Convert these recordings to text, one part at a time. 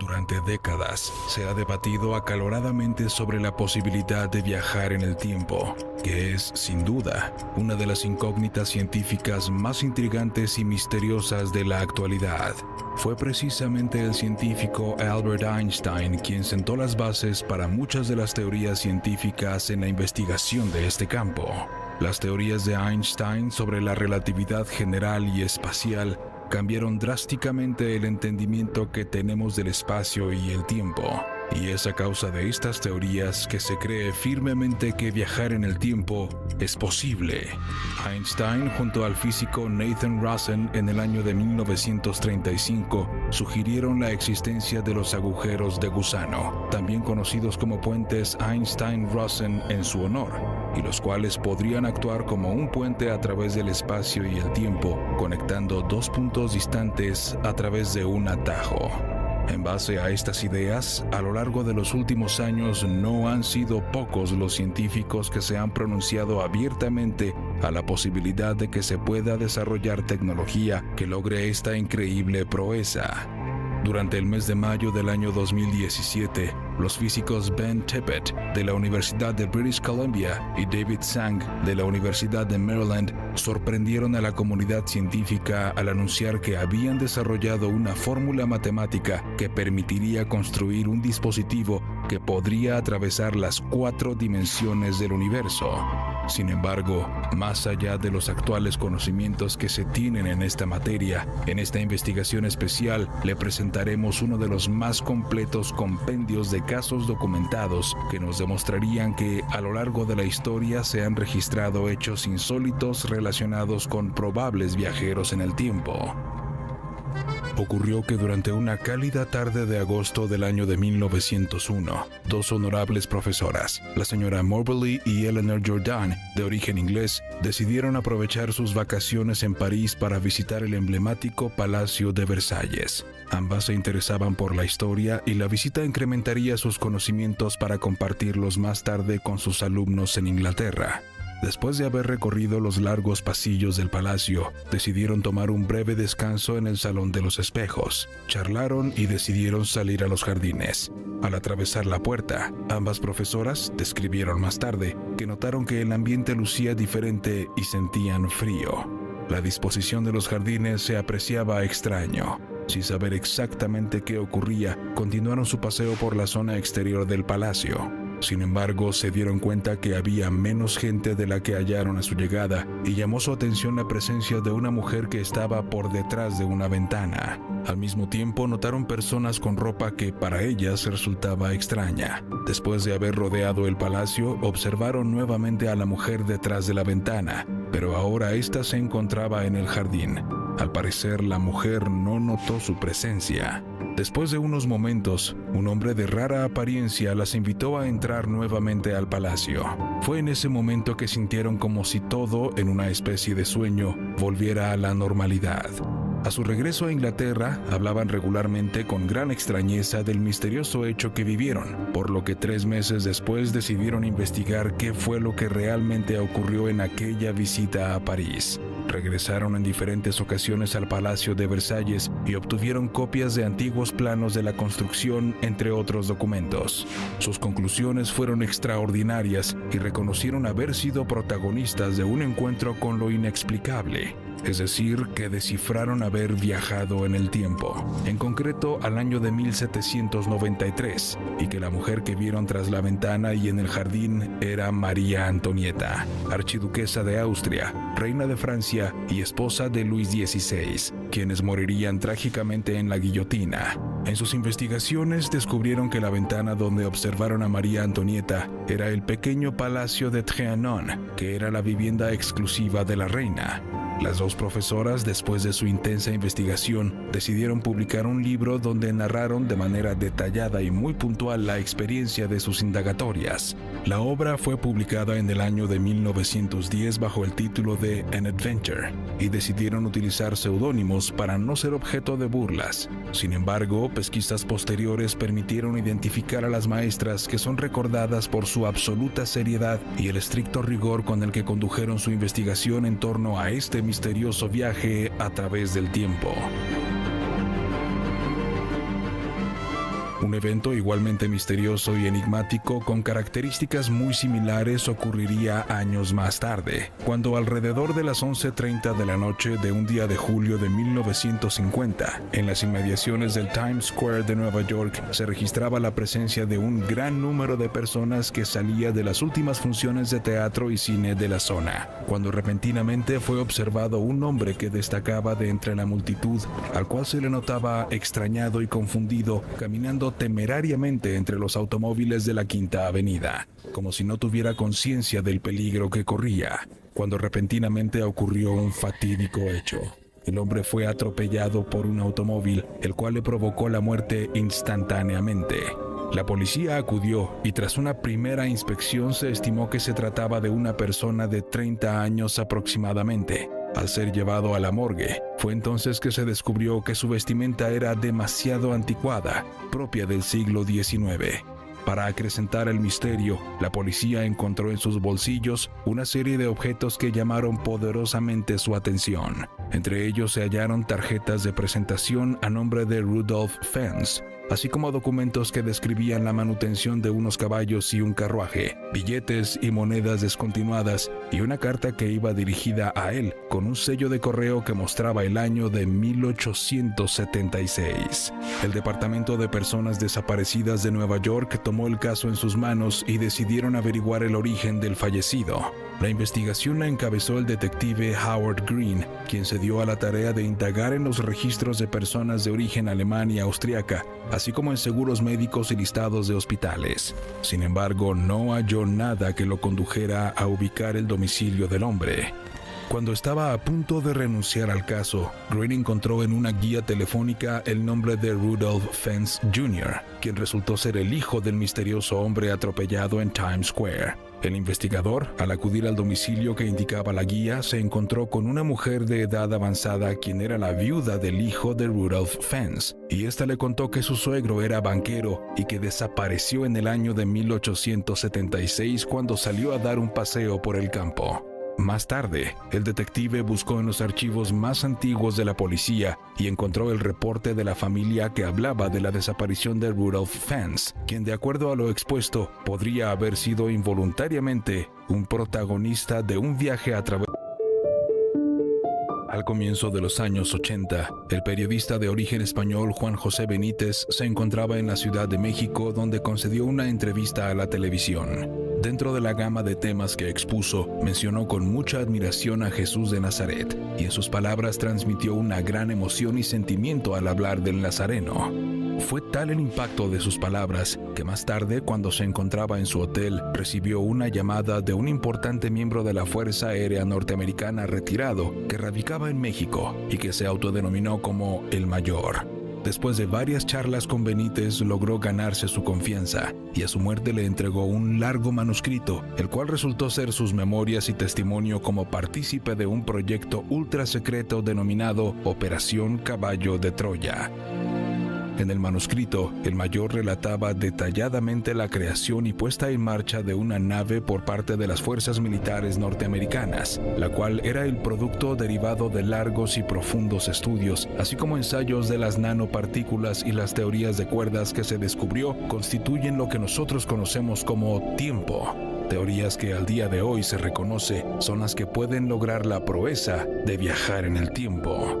Durante décadas se ha debatido acaloradamente sobre la posibilidad de viajar en el tiempo, que es, sin duda, una de las incógnitas científicas más intrigantes y misteriosas de la actualidad. Fue precisamente el científico Albert Einstein quien sentó las bases para muchas de las teorías científicas en la investigación de este campo. Las teorías de Einstein sobre la relatividad general y espacial cambiaron drásticamente el entendimiento que tenemos del espacio y el tiempo. Y es a causa de estas teorías que se cree firmemente que viajar en el tiempo es posible. Einstein, junto al físico Nathan Rosen, en el año de 1935, sugirieron la existencia de los agujeros de gusano, también conocidos como puentes Einstein-Rosen en su honor, y los cuales podrían actuar como un puente a través del espacio y el tiempo, conectando dos puntos distantes a través de un atajo. En base a estas ideas, a lo largo de los últimos años no han sido pocos los científicos que se han pronunciado abiertamente a la posibilidad de que se pueda desarrollar tecnología que logre esta increíble proeza. Durante el mes de mayo del año 2017, los físicos Ben Tippett de la Universidad de British Columbia y David Zhang de la Universidad de Maryland sorprendieron a la comunidad científica al anunciar que habían desarrollado una fórmula matemática que permitiría construir un dispositivo que podría atravesar las 4 dimensiones del universo. Sin embargo, más allá de los actuales conocimientos que se tienen en esta materia, en esta investigación especial le presentaremos uno de los más completos compendios de casos documentados que nos demostrarían que a lo largo de la historia se han registrado hechos insólitos relacionados con probables viajeros en el tiempo. Ocurrió que durante una cálida tarde de agosto del año de 1901, dos honorables profesoras, la señora Moberly y Eleanor Jordan, de origen inglés, decidieron aprovechar sus vacaciones en París para visitar el emblemático Palacio de Versalles. Ambas se interesaban por la historia y la visita incrementaría sus conocimientos para compartirlos más tarde con sus alumnos en Inglaterra. Después de haber recorrido los largos pasillos del palacio, decidieron tomar un breve descanso en el Salón de los Espejos. Charlaron y decidieron salir a los jardines. Al atravesar la puerta, ambas profesoras describieron más tarde que notaron que el ambiente lucía diferente y sentían frío. La disposición de los jardines se apreciaba extraño. Sin saber exactamente qué ocurría, continuaron su paseo por la zona exterior del palacio. Sin embargo, se dieron cuenta que había menos gente de la que hallaron a su llegada y llamó su atención la presencia de una mujer que estaba por detrás de una ventana. Al mismo tiempo, notaron personas con ropa que para ellas resultaba extraña. Después de haber rodeado el palacio, observaron nuevamente a la mujer detrás de la ventana, pero ahora ésta se encontraba en el jardín. Al parecer, la mujer no notó su presencia. Después de unos momentos, un hombre de rara apariencia las invitó a entrar nuevamente al palacio. Fue en ese momento que sintieron como si todo, en una especie de sueño, volviera a la normalidad. A su regreso a Inglaterra, hablaban regularmente con gran extrañeza del misterioso hecho que vivieron, por lo que 3 meses después decidieron investigar qué fue lo que realmente ocurrió en aquella visita a París. Regresaron en diferentes ocasiones al Palacio de Versalles y obtuvieron copias de antiguos planos de la construcción, entre otros documentos. Sus conclusiones fueron extraordinarias y reconocieron haber sido protagonistas de un encuentro con lo inexplicable. Es decir, que descifraron haber viajado en el tiempo, en concreto al año de 1793, y que la mujer que vieron tras la ventana y en el jardín era María Antonieta, archiduquesa de Austria, reina de Francia y esposa de Luis XVI, quienes morirían trágicamente en la guillotina. En sus investigaciones descubrieron que la ventana donde observaron a María Antonieta era el pequeño palacio de Trianon, que era la vivienda exclusiva de la reina. Las dos profesoras, después de su intensa investigación, decidieron publicar un libro donde narraron de manera detallada y muy puntual la experiencia de sus indagatorias. La obra fue publicada en el año de 1910 bajo el título de An Adventure, y decidieron utilizar seudónimos para no ser objeto de burlas. Sin embargo, pesquisas posteriores permitieron identificar a las maestras, que son recordadas por su absoluta seriedad y el estricto rigor con el que condujeron su investigación en torno a este misterioso viaje a través del tiempo. Un evento igualmente misterioso y enigmático con características muy similares ocurriría años más tarde, cuando alrededor de las 11:30 de la noche de un día de julio de 1950, en las inmediaciones del Times Square de Nueva York, se registraba la presencia de un gran número de personas que salía de las últimas funciones de teatro y cine de la zona, cuando repentinamente fue observado un hombre que destacaba de entre la multitud, al cual se le notaba extrañado y confundido, caminando temerariamente entre los automóviles de la Quinta Avenida, como si no tuviera conciencia del peligro que corría, cuando repentinamente ocurrió un fatídico hecho. El hombre fue atropellado por un automóvil, el cual le provocó la muerte instantáneamente. La policía acudió y tras una primera inspección se estimó que se trataba de una persona de 30 años aproximadamente. Al ser llevado a la morgue, fue entonces que se descubrió que su vestimenta era demasiado anticuada, propia del siglo XIX. Para acrecentar el misterio, la policía encontró en sus bolsillos una serie de objetos que llamaron poderosamente su atención. Entre ellos se hallaron tarjetas de presentación a nombre de Rudolph Fentz, así como documentos que describían la manutención de unos caballos y un carruaje, billetes y monedas descontinuadas, y una carta que iba dirigida a él, con un sello de correo que mostraba el año de 1876. El Departamento de Personas Desaparecidas de Nueva York tomó el caso en sus manos y decidieron averiguar el origen del fallecido. La investigación la encabezó el detective Howard Green, quien se dio a la tarea de indagar en los registros de personas de origen alemán y austriaca, así como en seguros médicos y listados de hospitales. Sin embargo, no halló nada que lo condujera a ubicar el domicilio del hombre. Cuando estaba a punto de renunciar al caso, Green encontró en una guía telefónica el nombre de Rudolph Fentz Jr., quien resultó ser el hijo del misterioso hombre atropellado en Times Square. El investigador, al acudir al domicilio que indicaba la guía, se encontró con una mujer de edad avanzada quien era la viuda del hijo de Rudolph Fentz, y ésta le contó que su suegro era banquero y que desapareció en el año de 1876 cuando salió a dar un paseo por el campo. Más tarde, el detective buscó en los archivos más antiguos de la policía y encontró el reporte de la familia que hablaba de la desaparición de Rudolph Fentz, quien, de acuerdo a lo expuesto, podría haber sido involuntariamente un protagonista de un viaje a través. Al comienzo de los años 80, el periodista de origen español Juan José Benítez se encontraba en la Ciudad de México, donde concedió una entrevista a la televisión. Dentro de la gama de temas que expuso, mencionó con mucha admiración a Jesús de Nazaret, y en sus palabras transmitió una gran emoción y sentimiento al hablar del Nazareno. Fue tal el impacto de sus palabras que más tarde, cuando se encontraba en su hotel, recibió una llamada de un importante miembro de la Fuerza Aérea Norteamericana retirado que radicaba en México y que se autodenominó como el Mayor. Después de varias charlas con Benítez, logró ganarse su confianza y a su muerte le entregó un largo manuscrito, el cual resultó ser sus memorias y testimonio como partícipe de un proyecto ultra secreto denominado Operación Caballo de Troya. En el manuscrito, el mayor relataba detalladamente la creación y puesta en marcha de una nave por parte de las fuerzas militares norteamericanas, la cual era el producto derivado de largos y profundos estudios, así como ensayos de las nanopartículas y las teorías de cuerdas que se descubrió constituyen lo que nosotros conocemos como tiempo. Teorías que al día de hoy se reconoce son las que pueden lograr la proeza de viajar en el tiempo.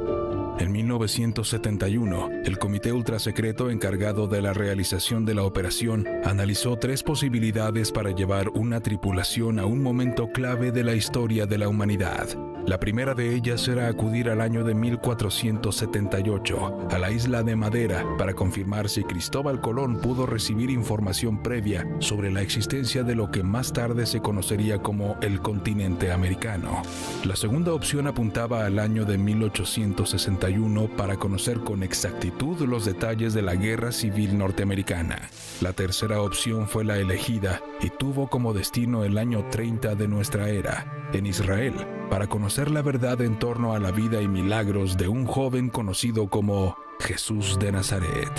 En 1971, el comité ultrasecreto encargado de la realización de la operación analizó 3 posibilidades para llevar una tripulación a un momento clave de la historia de la humanidad. La primera de ellas era acudir al año de 1478, a la isla de Madera, para confirmar si Cristóbal Colón pudo recibir información previa sobre la existencia de lo que más tarde se conocería como el continente americano. La segunda opción apuntaba al año de 1861 para conocer con exactitud los detalles de la Guerra Civil Norteamericana. La tercera opción fue la elegida y tuvo como destino el año 30 de nuestra era, en Israel, para conocer la verdad en torno a la vida y milagros de un joven conocido como Jesús de Nazaret.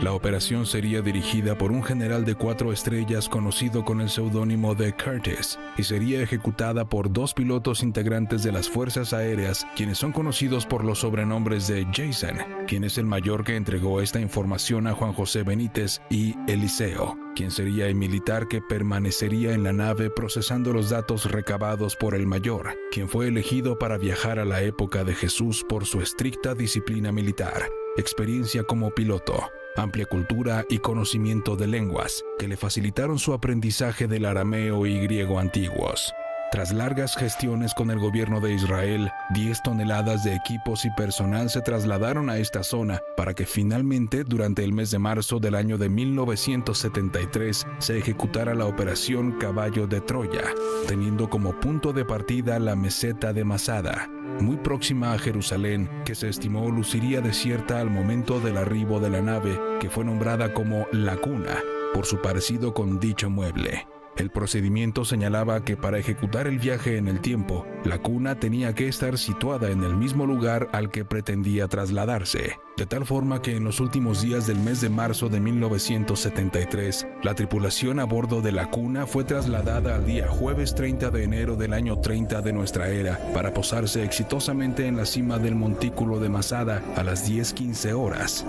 La operación sería dirigida por un general de 4 estrellas conocido con el seudónimo de Curtis y sería ejecutada por 2 pilotos integrantes de las Fuerzas Aéreas, quienes son conocidos por los sobrenombres de Jason, quien es el mayor que entregó esta información a Juan José Benítez, y Eliseo, quien sería el militar que permanecería en la nave procesando los datos recabados por el mayor, quien fue elegido para viajar a la época de Jesús por su estricta disciplina militar, experiencia como piloto, amplia cultura y conocimiento de lenguas que le facilitaron su aprendizaje del arameo y griego antiguos. Tras largas gestiones con el gobierno de Israel, 10 toneladas de equipos y personal se trasladaron a esta zona para que finalmente, durante el mes de marzo del año de 1973, se ejecutara la operación Caballo de Troya, teniendo como punto de partida la meseta de Masada, muy próxima a Jerusalén, que se estimó luciría desierta al momento del arribo de la nave, que fue nombrada como La Cuna, por su parecido con dicho mueble. El procedimiento señalaba que para ejecutar el viaje en el tiempo, la cuna tenía que estar situada en el mismo lugar al que pretendía trasladarse, de tal forma que en los últimos días del mes de marzo de 1973, la tripulación a bordo de la cuna fue trasladada al día jueves 30 de enero del año 30 de nuestra era para posarse exitosamente en la cima del montículo de Masada a las 10:15 horas.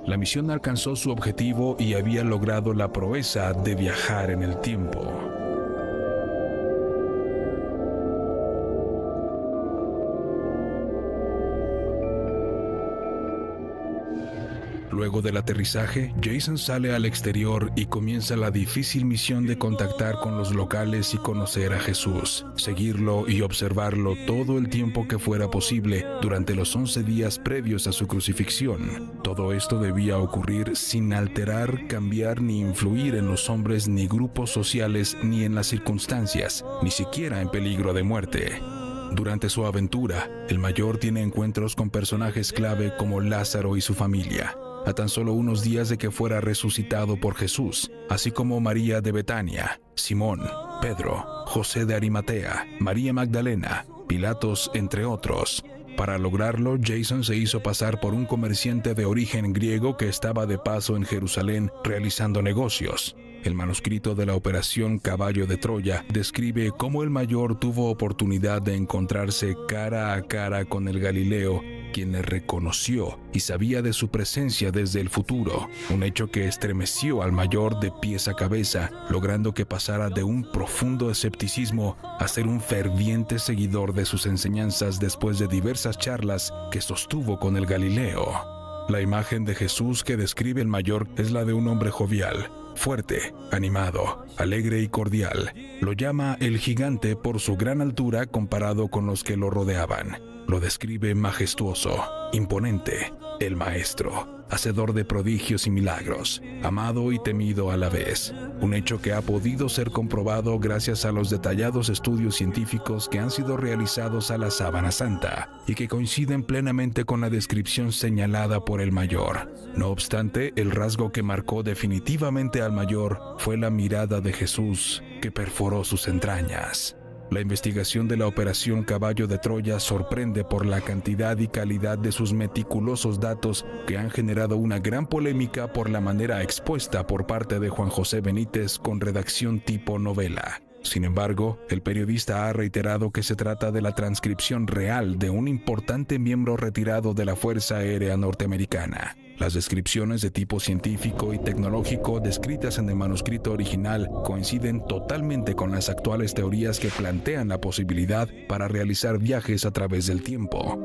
La misión alcanzó su objetivo y había logrado la proeza de viajar en el tiempo. Luego del aterrizaje, Jason sale al exterior y comienza la difícil misión de contactar con los locales y conocer a Jesús, seguirlo y observarlo todo el tiempo que fuera posible durante los 11 días previos a su crucifixión. Todo esto debía ocurrir sin alterar, cambiar ni influir en los hombres ni grupos sociales ni en las circunstancias, ni siquiera en peligro de muerte. Durante su aventura, el mayor tiene encuentros con personajes clave como Lázaro y su familia, a tan solo unos días de que fuera resucitado por Jesús, así como María de Betania, Simón, Pedro, José de Arimatea, María Magdalena, Pilatos, entre otros. Para lograrlo, Jason se hizo pasar por un comerciante de origen griego que estaba de paso en Jerusalén realizando negocios. El manuscrito de la operación Caballo de Troya describe cómo el mayor tuvo oportunidad de encontrarse cara a cara con el Galileo, quien le reconoció y sabía de su presencia desde el futuro, un hecho que estremeció al mayor de pies a cabeza, logrando que pasara de un profundo escepticismo a ser un ferviente seguidor de sus enseñanzas después de diversas charlas que sostuvo con el Galileo. La imagen de Jesús que describe el mayor es la de un hombre jovial, fuerte, animado, alegre y cordial. Lo llama el gigante por su gran altura comparado con los que lo rodeaban. Lo describe majestuoso, imponente, el maestro, hacedor de prodigios y milagros, amado y temido a la vez. Un hecho que ha podido ser comprobado gracias a los detallados estudios científicos que han sido realizados a la Sábana Santa y que coinciden plenamente con la descripción señalada por el mayor. No obstante, el rasgo que marcó definitivamente al mayor fue la mirada de Jesús que perforó sus entrañas. La investigación de la operación Caballo de Troya sorprende por la cantidad y calidad de sus meticulosos datos que han generado una gran polémica por la manera expuesta por parte de Juan José Benítez con redacción tipo novela. Sin embargo, el periodista ha reiterado que se trata de la transcripción real de un importante miembro retirado de la Fuerza Aérea Norteamericana. Las descripciones de tipo científico y tecnológico descritas en el manuscrito original coinciden totalmente con las actuales teorías que plantean la posibilidad para realizar viajes a través del tiempo.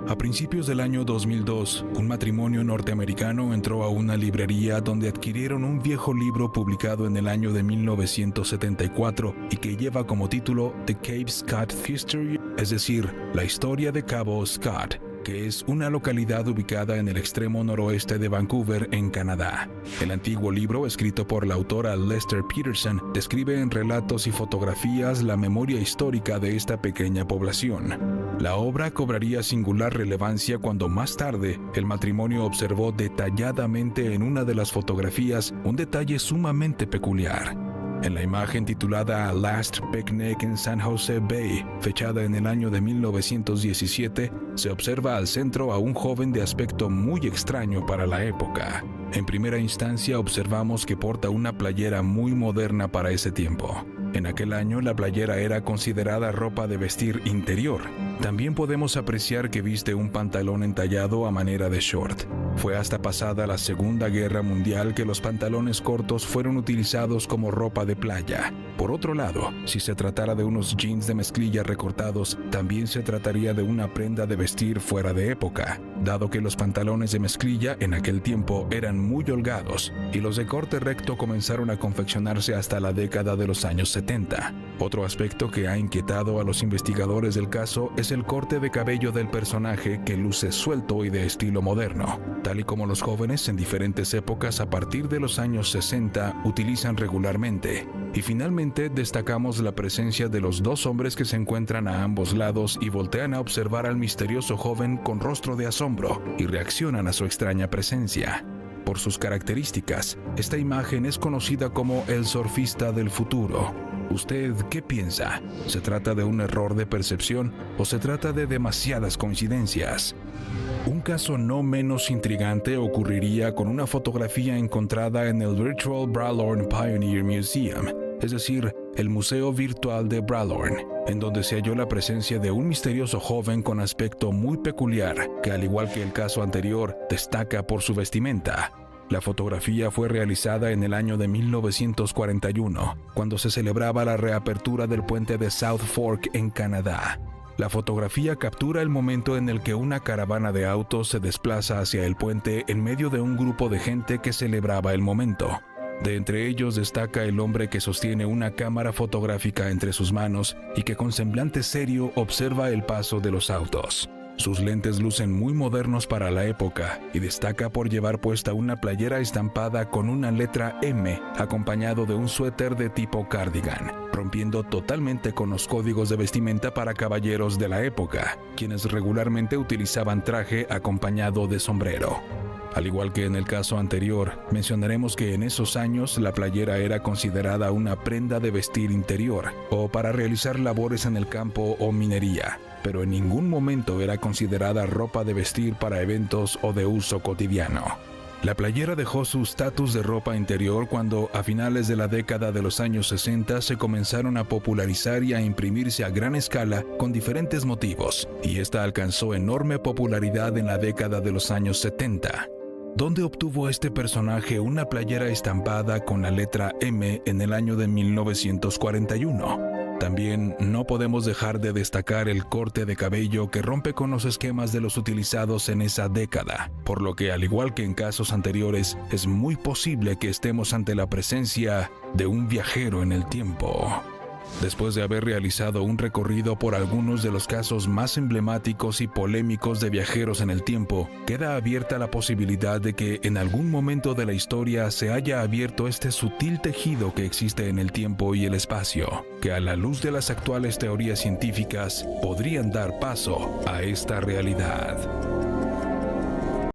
A principios del año 2002, un matrimonio norteamericano entró a una librería donde adquirieron un viejo libro publicado en el año de 1974 y que lleva como título The Cape Scott History, es decir, la historia de Cabo Scott, que es una localidad ubicada en el extremo noroeste de Vancouver, en Canadá. El antiguo libro, escrito por la autora Lester Peterson, describe en relatos y fotografías la memoria histórica de esta pequeña población. La obra cobraría singular relevancia cuando más tarde el matrimonio observó detalladamente en una de las fotografías un detalle sumamente peculiar. En la imagen titulada Last Picnic in San Jose Bay, fechada en el año de 1917, se observa al centro a un joven de aspecto muy extraño para la época. En primera instancia observamos que porta una playera muy moderna para ese tiempo. En aquel año la playera era considerada ropa de vestir interior. También podemos apreciar que viste un pantalón entallado a manera de short. Fue hasta pasada la Segunda Guerra Mundial que los pantalones cortos fueron utilizados como ropa de playa. Por otro lado, si se tratara de unos jeans de mezclilla recortados, también se trataría de una prenda de vestir fuera de época, dado que los pantalones de mezclilla en aquel tiempo eran muy holgados y los de corte recto comenzaron a confeccionarse hasta la década de los años 70. Otro aspecto que ha inquietado a los investigadores del caso es el corte de cabello del personaje, que luce suelto y de estilo moderno, tal y como los jóvenes en diferentes épocas a partir de los años 60 utilizan regularmente. Y finalmente destacamos la presencia de los dos hombres que se encuentran a ambos lados y voltean a observar al misterioso joven con rostro de asombro y reaccionan a su extraña presencia. Por sus características, esta imagen es conocida como el surfista del futuro. ¿Usted qué piensa? ¿Se trata de un error de percepción o se trata de demasiadas coincidencias? Un caso no menos intrigante ocurriría con una fotografía encontrada en el Virtual Bralorne Pioneer Museum, es decir, el Museo Virtual de Bralorne, en donde se halló la presencia de un misterioso joven con aspecto muy peculiar, que al igual que el caso anterior, destaca por su vestimenta. La fotografía fue realizada en el año de 1941, cuando se celebraba la reapertura del puente de South Fork en Canadá. La fotografía captura el momento en el que una caravana de autos se desplaza hacia el puente en medio de un grupo de gente que celebraba el momento. De entre ellos destaca el hombre que sostiene una cámara fotográfica entre sus manos y que con semblante serio observa el paso de los autos. Sus lentes lucen muy modernos para la época y destaca por llevar puesta una playera estampada con una letra M acompañado de un suéter de tipo cardigan, rompiendo totalmente con los códigos de vestimenta para caballeros de la época, quienes regularmente utilizaban traje acompañado de sombrero. Al igual que en el caso anterior, mencionaremos que en esos años la playera era considerada una prenda de vestir interior o para realizar labores en el campo o minería, pero en ningún momento era considerada ropa de vestir para eventos o de uso cotidiano. La playera dejó su estatus de ropa interior cuando, a finales de la década de los años 60, se comenzaron a popularizar y a imprimirse a gran escala con diferentes motivos, y esta alcanzó enorme popularidad en la década de los años 70. ¿Dónde obtuvo este personaje una playera estampada con la letra M en el año de 1941? También no podemos dejar de destacar el corte de cabello que rompe con los esquemas de los utilizados en esa década, por lo que al igual que en casos anteriores, es muy posible que estemos ante la presencia de un viajero en el tiempo. Después de haber realizado un recorrido por algunos de los casos más emblemáticos y polémicos de viajeros en el tiempo, queda abierta la posibilidad de que en algún momento de la historia se haya abierto este sutil tejido que existe en el tiempo y el espacio, que a la luz de las actuales teorías científicas podrían dar paso a esta realidad.